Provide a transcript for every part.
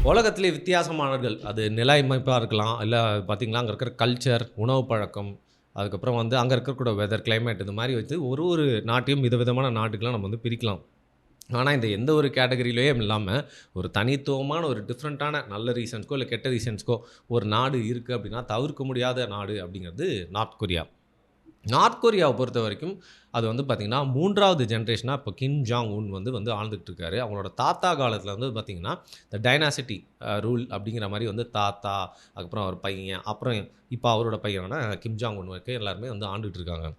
உலகத்திலே வித்தியாசமானவர்கள். அது நில அமைப்பா இருக்கலாம். இல்ல பார்த்தீங்கன்னா, அங்க இருக்கிற கல்ச்சர், உணவு பழக்கம், அதுக்கப்புறம் வந்து அங்க இருக்கக்கூடிய வெதர், கிளைமேட் இது மாரி வச்சு ஒரு ஒரு நாட்டையும் விதவிதமான நாட்டுகளா நம்ம வந்து பிரிக்கலாம். ஆனா, இந்த எந்த ஒரு கேட்டகரியிலயும் இல்லாம, ஒரு தனித்துவமான ஒரு டிஃபரண்டான நல்ல ரீசன்ஸ்க்கோ, இல்ல கெட்ட ரீசன்ஸ்க்கோ ஒரு நாடு இருக்கு அப்டின்னா, தவிர்க்க முடியாத நாடு அப்டிங்கிறது நார்த் கொரியா. நார்த் கொரியாவ பொறுத்தவரைக்கும், அது வந்து பார்த்தீங்கன்னா, 3வது ஜெனரேஷனா இப்போ கிம் ஜாங் உன் வந்து வந்து ஆழ்ந்துட்டு இருக்காரு. அவங்களோட தாத்தா காலத்தில வந்து பார்த்தீங்கன்னா, இந்த டைனாசிட்டி ரூல் அப்படிங்கிற மாரி வந்து தாத்தா, அதுக்கப்புறம் அவர் பையன், அப்புறம் இப்ப அவரோட பையனான கிம் ஜாங் உன் வரைக்கும் எல்லாருமே வந்து ஆண்டுட்டு இருக்காங்க.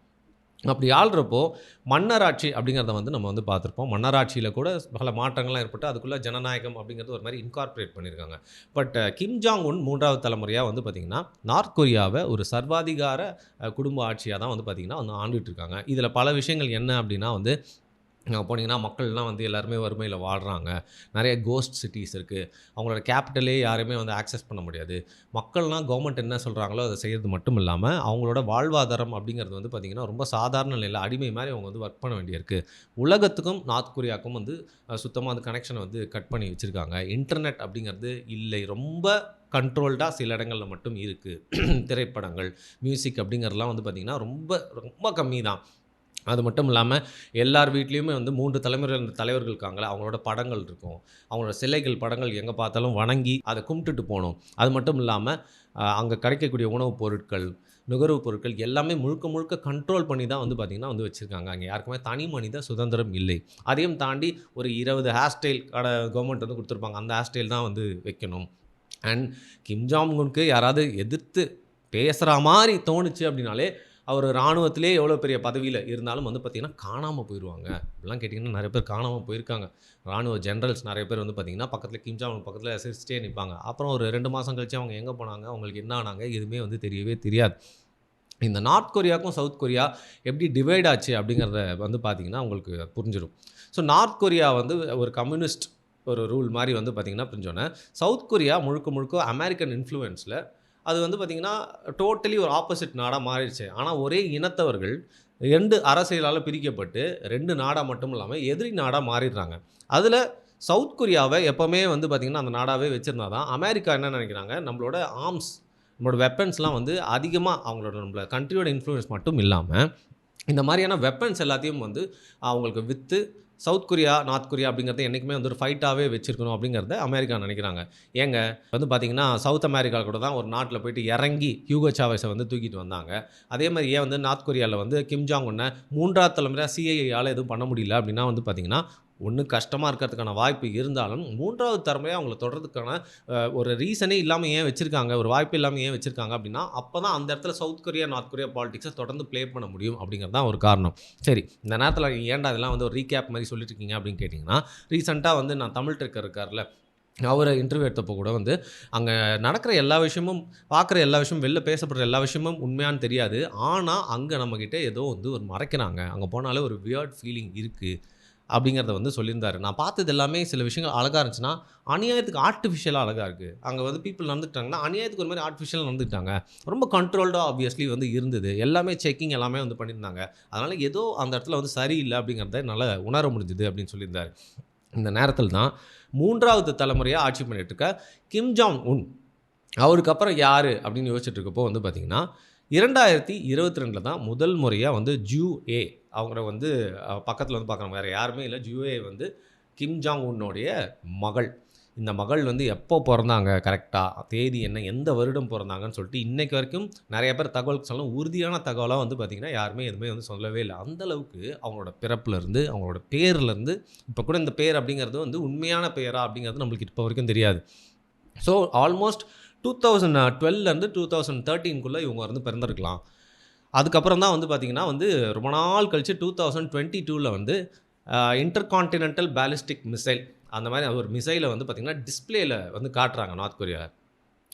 அப்படி ஆள்றப்போ, மன்னராட்சி அப்படிங்கிறத வந்து நம்ம வந்து பார்த்துருப்போம். மன்னராட்சியில கூட பல மாற்றங்கள்லாம் ஏற்பட்டு, அதுக்குள்ள ஜனநாயகம் அப்படிங்கிறது ஒரு மாரி இன்கார்ப்பரேட் பண்ணியிருக்காங்க. பட் கிம் ஜாங் உன் 3வது தலைமுறையா வந்து பார்த்தீங்கன்னா, நார்த் கொரியாவ ஒரு சர்வாதிகார குடும்ப ஆட்சியா தான் வந்து பார்த்தீங்கன்னா, வந்து ஆண்டுட்டு இருக்காங்க. இதில பல விஷயங்கள் என்ன அப்படின்னா வந்து அங்க போனீங்கன்னா, மக்கள்லாம் வந்து எல்லாருமே வறுமையில வாழ்றாங்க. நெறைய கோஸ்ட் சிட்டீஸ் இருக்கு. அவங்களோட கேபிட்டலே யாருமே வந்து ஆக்சஸ் பண்ண முடியாது. மக்கள்லாம் கவர்மெண்ட் என்ன சொல்றாங்களோ, அத செய்றது மட்டும் இல்லாம, அவங்களோட வாழ்வாதாரம் அப்படிங்கிறது வந்து பார்த்தீங்கன்னா, ரொம்ப சாதாரண நிலையில அடிமை மாரி அவங்க வந்து ஒர்க் பண்ண வேண்டியிருக்கு. உலகத்துக்கும் நார்த் கொரியாவுக்கும் வந்து சுத்தமா அந்த கனெக்ஷன வந்து கட் பண்ணி வச்சிருக்காங்க. இன்டர்நெட் அப்படிங்கிறது இல்லை. ரொம்ப கண்ட்ரோல்டா சில இடங்கள்ல மட்டும் இருக்கு. திரைப்படங்கள், மியூசிக் அப்படிங்கிறதெல்லாம் வந்து பார்த்தீங்கன்னா, ரொம்ப ரொம்ப கம்மி தான். அது மட்டும் இல்லாம, எல்லார் வீட்லயுமே வந்து 3 தலைமுறை தலைவர்கள் இருக்காங்கல்ல, அவங்களோட படங்கள் இருக்கும். அவங்களோட சிலைகள், படங்கள் எங்க பார்த்தாலும் வணங்கி, அத கும்பிட்டுட்டு போணும். அது மட்டும் இல்லாம, அங்க கிடைக்கக்கூடிய உணவுப் பொருட்கள், நுகர்வுப் பொருட்கள் எல்லாமே முழுக்க முழுக்க கண்ட்ரோல் பண்ணி தான் வந்து பார்த்தீங்கன்னா வந்து வச்சிருக்காங்க. அங்க யாருக்குமே தனி மனித சுதந்திரம் இல்லை. அதையும் தாண்டி ஒரு 20 ஹேர் ஸ்டைல் கவர்மெண்ட் வந்து குடுத்துருப்பாங்க. அந்த ஹேர் ஸ்டைல் தான் வந்து வைக்கணும். அண்ட் கிம் ஜாங் உன்க்கு யாராவது எதிர்த்து பேசுற மாரி தோணுச்சு அப்டின்னாலே, அவரு ராணுவத்திலே எவ்வளோ பெரிய பதவியில இருந்தாலும் வந்து பார்த்தீங்கன்னா, காணாம போயிருவாங்க. இப்படிலாம் கேட்டீங்கன்னா, நெறைய பேர் காணாம போயிருக்காங்க. ராணுவ ஜெனரல்ஸ் நெறைய பேர் வந்து பார்த்தீங்கன்னா, பக்கத்தில கிம் ஜாங் உன் பக்கத்தில சிரிச்சுட்டே நிப்பாங்க. அப்புறம் ஒரு 2 மாசம் கழிச்சு அவங்க எங்க போனாங்க? அவங்களுக்கு என்ன ஆனாங்க? எதுவுமே வந்து தெரியவே தெரியாது. இந்த நார்த் கொரியாக்கும், சவுத் கொரியா எப்படி டிவைட் ஆச்சு அப்படிங்கிறத வந்து பார்த்தீங்கன்னா, உங்களுக்கு புரிஞ்சிரும். ஸோ நார்த் கொரியா வந்து ஒரு கம்யூனிஸ்ட் ஒரு ரூல் மாரி வந்து பார்த்தீங்கன்னா பிரிஞ்சோனே, சவுத் கொரியா முழுக்க முழுக்க அமெரிக்கன் இன்ஃப்ளூயன்ஸ்ல அது வந்து பார்த்தீங்கன்னா, டோட்டலி ஒரு ஆப்போசிட் நாடா மாறிடுச்சு. ஆனா ஒரே இனத்தவர்கள் 2 அரசியலால பிரிக்கப்பட்டு 2 நாடா மட்டும் இல்லாம எதிரி நாடா மாறிடுறாங்க. அதுல சவுத் கொரியாவ எப்பவுமே வந்து பார்த்தீங்கன்னா, அந்த நாடாவே வச்சிருந்தா தான் அமெரிக்கா என்ன நெனைக்கிறாங்க, நம்மளோட ஆர்ம்ஸ் நம்மளோட வெப்பன்ஸ்லாம் வந்து அதிகமா அவங்களோட நம்மள கண்ட்ரியோட இன்ஃப்ளூயன்ஸ் மட்டும் இல்லாம, இந்த மாரியான வெப்பன்ஸ் எல்லாத்தையும் வந்து அவங்களுக்கு with, south Korea, north Korea அப்படிங்கிறத என்னைக்குமே வந்து ஒரு ஃபைட்டாவே வச்சிருக்கணும் அப்படிங்கிறத அமெரிக்கா நெனைக்கிறாங்க. ஏங்க வந்து பார்த்தீங்கன்னா, சவுத் அமெரிக்கா கூட தான் ஒரு நாட்ல போயிட்டு இறங்கி ஹியூகோ சாவேஸ வந்து தூக்கிட்டு வந்தாங்க. அதே மாரி ஏன் வந்து நார்த் கொரியால வந்து கிம் ஜாங் உன்ன 3வது தலைமுறையா சிஐஏயால எதுவும் பண்ண முடியல அப்படின்னா வந்து பார்த்தீங்கன்னா, ஒண்ணு கஷ்டமா இருக்கிறதுக்கான வாய்ப்பு இருந்தாலும், 3வது தலைமுறையா அவங்கள தொடர்றதுக்கான ஒரு ரீசனே இல்லாம ஏன் வச்சிருக்காங்க? ஒரு வாய்ப்பு இல்லாம ஏன் வச்சிருக்காங்க அப்டின்னா, அப்பதான் அந்த இடத்துல south Korea, north Korea politics தொடர்ந்து ப்ளே பண்ண முடியும் அப்டிங்கிறது தான் ஒரு காரணம். சரி, இந்த நேரத்துல ஏன்டா இதெல்லாம் வந்து ஒரு ரீகேப் மாரி சொல்லிட்டு இருக்கீங்க அப்டின்னு கேட்டீங்கன்னா, ரீசென்ட்டா வந்து நான் தமிழ் ட்ரெக்கர் இருக்கார்ல, அவர இன்டர்வியூ எடுத்தப்போ கூட வந்து, அங்க நடக்கிற எல்லா விஷயமும், பார்க்குற எல்லா விஷயமும், வெளில பேசப்படுற எல்லா விஷயமும் உண்மையான்னு தெரியாது. ஆனா, அங்க நம்மகிட்ட ஏதோ வந்து ஒரு மறைக்கிறாங்க. அங்க போனாலே ஒரு வியர்ட் ஃபீலிங் இருக்கு. அப்படிங்கிறத வந்து சொல்லியிருந்தாரு. நான் பார்த்தது எல்லாமே சில விஷயங்கள் அழகா இருந்துச்சுன்னா, அநியாயத்துக்கு ஆர்ட்டிஃபிஷியலா அழகா இருக்கு. அங்க வந்து பீப்பிள் நடந்துக்கிட்டாங்கன்னா, அநியாயத்துக்கு ஒரு மாரி ஆர்ட்டிஃபிஷியலா நடந்துக்கிட்டாங்க. ரொம்ப கண்ட்ரோல்டா ஆப்வியஸ்லி வந்து இருந்தது. எல்லாமே செக்கிங் எல்லாமே வந்து பண்ணியிருந்தாங்க. அதனால ஏதோ அந்த இடத்துல வந்து சரியில்ல அப்படிங்கிறத என்னால உணர முடிஞ்சது அப்படின்னு சொல்லியிருந்தாரு. இந்த நேரத்தில தான் 3வது தலைமுறையா ஆட்சி பண்ணிட்டு இருக்க கிம் ஜாங் உன். அவருக்கு அப்புறம் யாரு அப்படின்னு யோசிச்சுட்டு இருக்கப்போ வந்து பார்த்தீங்கன்னா, 2022ல தான் முதல் முறையா வந்து ஜூ ஏ அவங்கள வந்து பக்கத்துல வந்து பார்க்குறாங்க. வேற யாருமே இல்ல. ஜூ ஏ வந்து கிம் ஜாங் உன்னுடைய மகள். இந்த மகள் வந்து எப்போ பொறந்தாங்க கரெக்ட்டா, தேதி என்ன, எந்த வருடம் பொறந்தாங்கன்னு சொல்லிட்டு இன்னைக்கு வரைக்கும் நெறைய பேர் தகவல் சொன்னாலும் உறுதியான தகவலா வந்து பார்த்தீங்கன்னா, யாருமே எதுவுமே வந்து சொல்லவே இல்ல. அந்த அளவுக்கு அவங்களோட பிறப்புலருந்து, அவங்களோட பேர்லருந்து, இப்ப கூட இந்த பேர் அப்படிங்கிறது வந்து உண்மையான பெயரா அப்படிங்கிறது நம்மளுக்கு இப்போ வரைக்கும் தெரியாது. ஸோ ஆல்மோஸ்ட் 2012லேருந்து 2013க்குள்ள இவங்க வந்து பிறந்திருக்கலாம். அதுக்கப்புறம் தான் வந்து பார்த்தீங்கன்னா வந்து ரொம்ப நாள் கழிச்சு 2022ல வந்து இன்டர்கான்டினென்டல் பாலிஸ்டிக் மிசைல் அந்த மாரி ஒரு மிசைல வந்து பார்த்தீங்கன்னா, டிஸ்ப்ளேல வந்து காட்டுறாங்க நார்த் கொரியா.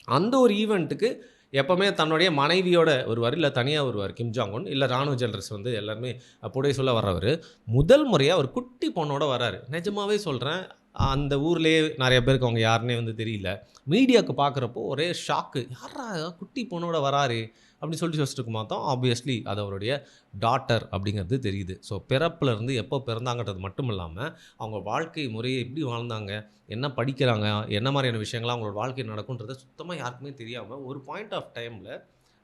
அந்த ஒரு ஈவென்ட்டுக்கு எப்பவுமே தன்னுடைய மனைவியோட வருவாரு, இல்ல தனியா வருவாரு கிம் ஜாங் உன். இல்ல ராணுவ ஜெனரல்ஸ் வந்து எல்லாருமே புடைசூழ வர்றவரு. முதல் முறையா ஒரு குட்டி பொண்ணோட வராரு. நிஜமாவே சொல்றேன். அந்த ஊர்லயே நெறைய பேருக்கு அவங்க யாருன்னே வந்து தெரியல. மீடியாக்கு பார்க்குறப்போ ஒரே ஷாக்கு. "யார்றா குட்டி பொண்ணோட வராரு?" அப்படின்னு சொல்லிட்டு யோசிச்சுட்டு இருக்கும் போது தான் ஆப்வியஸ்லி அது அவருடைய டாட்டர் அப்படிங்கிறது தெரியுது. ஸோ பிறப்புலேருந்து எப்போ பிறந்தாங்கன்றது மட்டும் இல்லாமல் அவங்க வாழ்க்கை முறையை எப்படி வாழ்ந்தாங்க, என்ன படிக்கிறாங்க, என்ன மாதிரியான விஷயங்கள்லாம் அவங்களோட வாழ்க்கையில் நடக்கும்ன்றது சுத்தமாக யாருக்குமே தெரியாமல் ஒரு பாயிண்ட் ஆஃப் டைமில்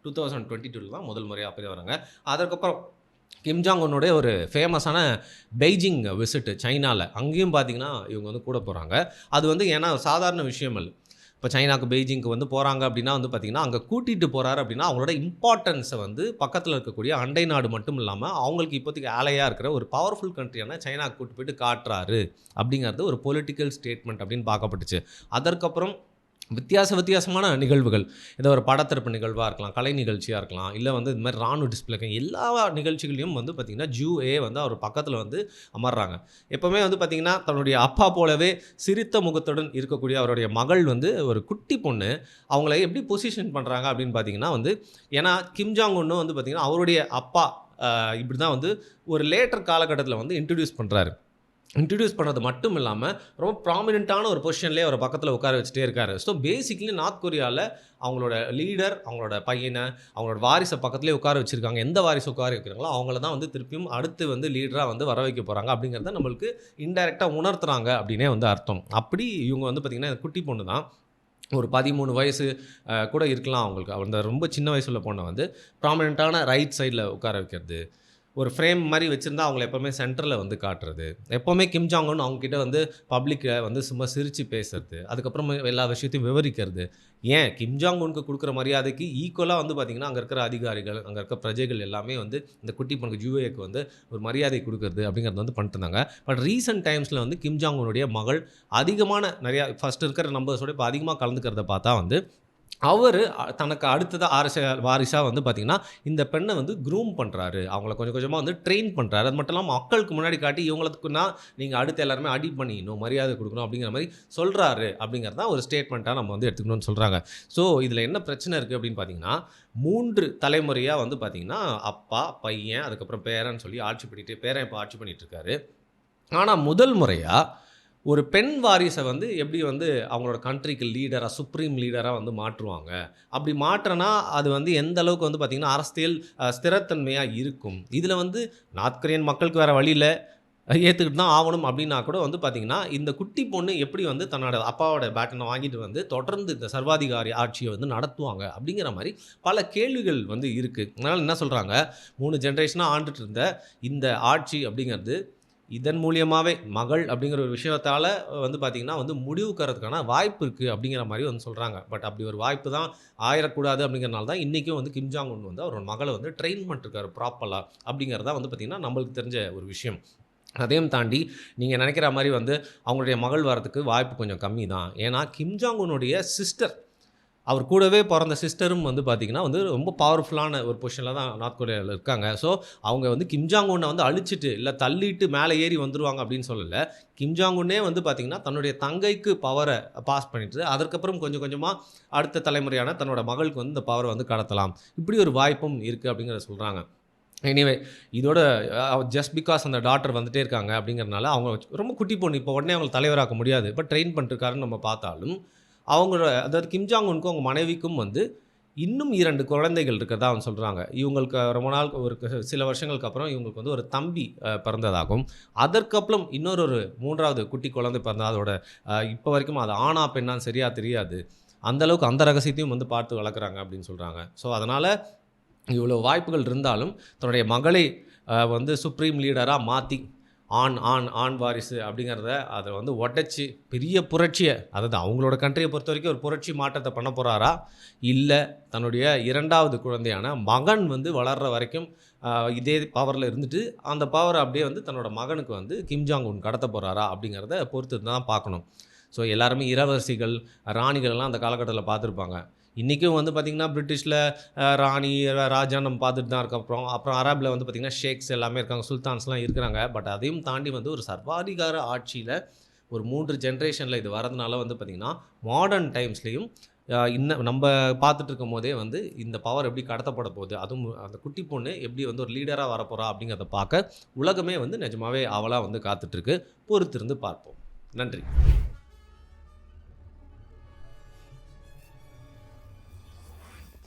2022 தான் முதல் முறையாக அப்படி வராங்க. அதற்கப்புறம் கிம் ஜாங் உன்னுடைய ஒரு ஃபேமஸான பெய்ஜிங் விசிட்டு சைனாவில், அங்கேயும் பார்த்தீங்கன்னா இவங்க வந்து கூட போகிறாங்க. அது வந்து ஏன்னா சாதாரண விஷயம் இல்லை. இப்போ சைனாக்கு பெய்ஜிங்க்கு வந்து போகிறாங்க அப்படின்னா வந்து பார்த்திங்கன்னா அங்கே கூட்டிகிட்டு போகிறாரு அப்படின்னா அவங்களோட இம்பார்ட்டன்ஸை வந்து பக்கத்தில் இருக்கக்கூடிய அண்டை நாடு மட்டும் இல்லாமல் அவங்களுக்கு இப்போதைக்கு ஆலையாக இருக்கிற ஒரு பவர்ஃபுல் கண்ட்ரியான சைனாக்கு கூட்டு போயிட்டு காட்டுறாரு அப்படிங்கிறது ஒரு பொலிட்டிக்கல் ஸ்டேட்மெண்ட் அப்படின்னு பார்க்கப்பட்டுச்சு. அதற்கப்புறம் வித்தியாசமான நிகழ்வுகள், ஏதோ ஒரு படத்திறப்பு நிகழ்வாக இருக்கலாம், கலை நிகழ்ச்சியாக இருக்கலாம், இல்லை வந்து இது மாதிரி ராணுவ டிஸ்பிளே எல்லா நிகழ்ச்சிகளையும் வந்து பார்த்திங்கன்னா வந்து அவர் பக்கத்தில் வந்து அமர்றாங்க. எப்போவுமே வந்து பார்த்திங்கன்னா தன்னுடைய அப்பா போலவே சிரித்த முகத்துடன் இருக்கக்கூடிய அவருடைய மகள் வந்து ஒரு குட்டி பொண்ணு, அவங்கள எப்படி பொசிஷன் பண்ணுறாங்க அப்படின்னு பார்த்திங்கன்னா வந்து, ஏன்னா கிம் ஜாங் உன்னும் வந்து பார்த்திங்கன்னா அவருடைய அப்பா இப்படி தான் வந்து ஒரு லேட்டர் காலகட்டத்தில் வந்து இன்ட்ரடியூஸ் பண்ணுறது மட்டும் இல்லாமல் ரொம்ப ப்ராமினெண்ட்டான ஒரு பொசிஷன்லேயே அவரை பக்கத்தில் உட்கார வச்சுட்டே இருக்காரு. ஸோ பேசிக்கலி நார்த் கொரியாவில் அவங்களோட லீடர், அவங்களோட பையனை, அவங்களோட வாரிசை பக்கத்துலேயே உட்கார வச்சுருக்காங்க. எந்த வாரிசு உட்கார வைக்கிறாங்களோ அவங்கள தான் வந்து திருப்பியும் அடுத்து வந்து லீடராக வந்து வர வைக்க போகிறாங்க அப்படிங்கிறத நம்மளுக்கு இன்டைரக்டாக உணர்த்துறாங்க அப்படின்னே வந்து அர்த்தம். அப்படி இவங்க வந்து பார்த்திங்கன்னா குட்டி பொண்ணு தான், ஒரு 13 வயசு கூட இருக்கலாம் அவங்களுக்கு. அந்த ரொம்ப சின்ன வயசுள்ள பொண்ணை வந்து ப்ராமினெண்ட்டான ரைட் சைடில் உட்கார வைக்கிறது, ஒரு ஃப்ரேம் மாதிரி வச்சுருந்தா அவங்கள எப்போவுமே சென்டரில் வந்து காட்டுறது, எப்போவுமே கிம் ஜாங் உன் அவங்ககிட்ட வந்து பப்ளிக்கை வந்து சும்மா சிரித்து பேசுறது, அதுக்கப்புறம் எல்லா விஷயத்தையும் விவரிக்கிறது. ஏன் கிம் ஜாங் உனுக்கு கொடுக்குற மரியாதைக்கு ஈக்குவலாக வந்து பார்த்திங்கன்னா அங்கே இருக்கிற அதிகாரிகள், அங்கே இருக்கிற பிரஜைகள் எல்லாமே வந்து இந்த குட்டி பொண்ணுக்கு ஜூஏக்கு வந்து ஒரு மரியாதை கொடுக்குறது அப்படிங்கிறது வந்து பண்ணிட்டு இருந்தாங்க. பட் ரீசெண்ட் டைம்ஸில் வந்து கிம் ஜாங் உன்னுடைய மகள் அதிகமான நிறையா ஃபஸ்ட்டு இருக்கிற நம்பர்ஸோட இப்போ அதிகமாக கலந்துக்கிறத பார்த்தா வந்து அவர் தனக்கு அடுத்ததாக வாரிசாக வந்து பார்த்திங்கன்னா இந்த பெண்ணை வந்து க்ரூம் பண்ணுறாரு, அவங்கள கொஞ்சம் கொஞ்சமாக வந்து ட்ரெயின் பண்ணுறாரு. அது மட்டும் இல்லாமல் மக்களுக்கு முன்னாடி காட்டி இவங்களுக்குன்னா நீங்கள் அடுத்து எல்லாருமே அடி பண்ணிக்கணும், மரியாதை கொடுக்கணும் அப்படிங்கிற மாதிரி சொல்கிறாரு அப்படிங்கிறது தான் ஒரு ஸ்டேட்மெண்ட்டாக நம்ம வந்து எடுத்துக்கணும்னு சொல்கிறாங்க. ஸோ இதில் என்ன பிரச்சனை இருக்குது அப்படின்னு பார்த்தீங்கன்னா 3 தலைமுறையாக வந்து பார்த்திங்கன்னா அப்பா, பையன், அதுக்கப்புறம் பேரன்னு சொல்லி பேரன் இப்போ ஆட்சி பண்ணிகிட்ருக்காரு. ஆனால் முதல் முறையாக ஒரு பெண் வாரிசை வந்து எப்படி வந்து அவங்களோட கண்ட்ரிக்கு லீடராக, சுப்ரீம் லீடராக வந்து மாற்றுவாங்க. அப்படி மாற்றனா அது வந்து எந்த அளவுக்கு வந்து பார்த்திங்கன்னா அரசியல் ஸ்திரத்தன்மையாக இருக்கும். இதில் வந்து நார்த் கொரியன் மக்களுக்கு வேறு வழியில் ஏற்றுக்கிட்டு தான் ஆகணும் அப்படின்னா கூட வந்து பார்த்திங்கன்னா இந்த குட்டி பொண்ணு எப்படி வந்து தன்னோட அப்பாவோட பேட்டனை வாங்கிட்டு வந்து தொடர்ந்து இந்த சர்வாதிகாரி ஆட்சியை வந்து நடத்துவாங்க அப்படிங்கிற மாதிரி பல கேள்விகள் வந்து இருக்குது. அதனால் என்ன சொல்கிறாங்க, 3 ஜென்ரேஷனாக ஆண்டுட்டு இருந்த இந்த ஆட்சி அப்படிங்கிறது இதன் மூலியமாகவே மகள் அப்படிங்கிற ஒரு விஷயத்தால் வந்து பார்த்திங்கன்னா வந்து முடிவுக்கிறதுக்கான வாய்ப்பு இருக்குது அப்படிங்கிற மாதிரி வந்து சொல்கிறாங்க. பட் அப்படி ஒரு வாய்ப்பு தான் ஆயிடக்கூடாது அப்படிங்கிறனால தான் இன்றைக்கும் வந்து கிம் ஜாங் உன் வந்து அவரோட மகளை வந்து ட்ரெயின் பண்ணிருக்காரு ப்ராப்பராக அப்படிங்கிறதா வந்து பார்த்திங்கன்னா நம்மளுக்கு தெரிஞ்ச ஒரு விஷயம். அதையும் தாண்டி நீங்கள் நினைக்கிற மாதிரி வந்து அவங்களுடைய மகள் வரதுக்கு வாய்ப்பு கொஞ்சம் கம்மி தான். ஏன்னா கிம் ஜாங் உன்னுடைய சிஸ்டர், அவர் கூடவே பிறந்த சிஸ்டரும் வந்து பார்த்திங்கன்னா வந்து ரொம்ப பவர்ஃபுல்லான ஒரு பொசிஷனில் தான் நார்த் கொரியாவில் இருக்காங்க. ஸோ அவங்க வந்து கிம் ஜாங் உன்னை வந்து அழிச்சிட்டு இல்லை தள்ளிட்டு மேலே ஏறி வந்துடுவாங்க அப்படின்னு சொல்லலை. கிம் ஜாங் உன்னே வந்து பார்த்திங்கன்னா தன்னுடைய தங்கைக்கு பவரை பாஸ் பண்ணிட்டு அதற்கப்புறம் கொஞ்சம் கொஞ்சமாக அடுத்த தலைமுறையான தன்னோட மகளுக்கு வந்து இந்த பவரை வந்து கடத்தலாம். இப்படி ஒரு வாய்ப்பும் இருக்குது அப்படிங்கிறத சொல்கிறாங்க. எனிவே இதோட ஜஸ்ட் பிகாஸ் அந்த டாக்டர் வந்துகிட்டே இருக்காங்க அப்படிங்கிறதுனால அவங்க ரொம்ப குட்டி பொண்ணு, இப்போ உடனே அவங்களை தலைவராக்க முடியாது. பட் ட்ரெயின் பண்ணிருக்காருன்னு நம்ம பார்த்தாலும் அவங்களோட அதாவது கிம் ஜாங் உனுக்கும் அவங்க மனைவிக்கும் வந்து இன்னும் 2 குழந்தைகள் இருக்கிறதா அவங்க சொல்கிறாங்க. இவங்களுக்கு ரொம்ப நாள் சில வருஷங்களுக்கு அப்புறம் இவங்களுக்கு வந்து ஒரு தம்பி பிறந்ததாகும். அதற்கப்புறம் இன்னொரு 3வது குட்டி குழந்தை பிறந்தது. அதோட இப்போ வரைக்கும் அது ஆணா பெண்ணான்னு சரியாக தெரியாது. அந்தளவுக்கு அந்த ரகசியத்தையும் வந்து பார்த்து வளர்க்குறாங்க அப்படின்னு சொல்கிறாங்க. ஸோ அதனால் இவ்வளோ வாய்ப்புகள் இருந்தாலும் தன்னுடைய மகளை வந்து சுப்ரீம் லீடராக மாற்றி ஆண் வாரிசு அப்படிங்கிறத அதை வந்து உடச்சி பெரிய புரட்சியை, அதாவது அவங்களோட கண்ட்ரியை பொறுத்த வரைக்கும் ஒரு புரட்சி மாற்றத்தை பண்ண போகிறாரா, இல்லை தன்னுடைய 2வது குழந்தையான மகன் வந்து வளர்கிற வரைக்கும் இதே பவரில் இருந்துட்டு அந்த பவரை அப்படியே வந்து தன்னோட மகனுக்கு வந்து கிம் ஜாங் உன் கடத்த போகிறாரா அப்படிங்கிறத பொறுத்து தான் பார்க்கணும். ஸோ எல்லாருமே இளவரசிகள், ராணிகள்லாம் அந்த காலகட்டத்தில் பார்த்துருப்பாங்க. இன்றைக்கும் வந்து பார்த்திங்கன்னா பிரிட்டிஷில் ராணி, ராஜா நம்ம பார்த்துட்டு தான் இருக்கோம். அப்புறம் அரபில் வந்து பார்த்திங்கன்னா ஷேக்ஸ் எல்லாமே இருக்காங்க, சுல்தான்ஸ்லாம் இருக்கிறாங்க. பட் அதையும் தாண்டி வந்து ஒரு சர்வாதிகார ஆட்சியில் ஒரு 3 ஜென்ரேஷனில் இது வரதுனால வந்து பார்த்திங்கன்னா மாடர்ன் டைம்ஸ்லேயும் இன்னும் நம்ம பார்த்துட்டு இருக்கும் போதே வந்து இந்த பவர் எப்படி கடத்தப்பட போகுது, அதுவும் அந்த குட்டி பொண்ணு எப்படி வந்து ஒரு லீடராக வரப்போகிறா அப்படிங்கிறத பார்க்க உலகமே வந்து நிஜமாகவே அவளாக வந்து காத்துட்ருக்கு. பொறுத்திருந்து பார்ப்போம். நன்றி.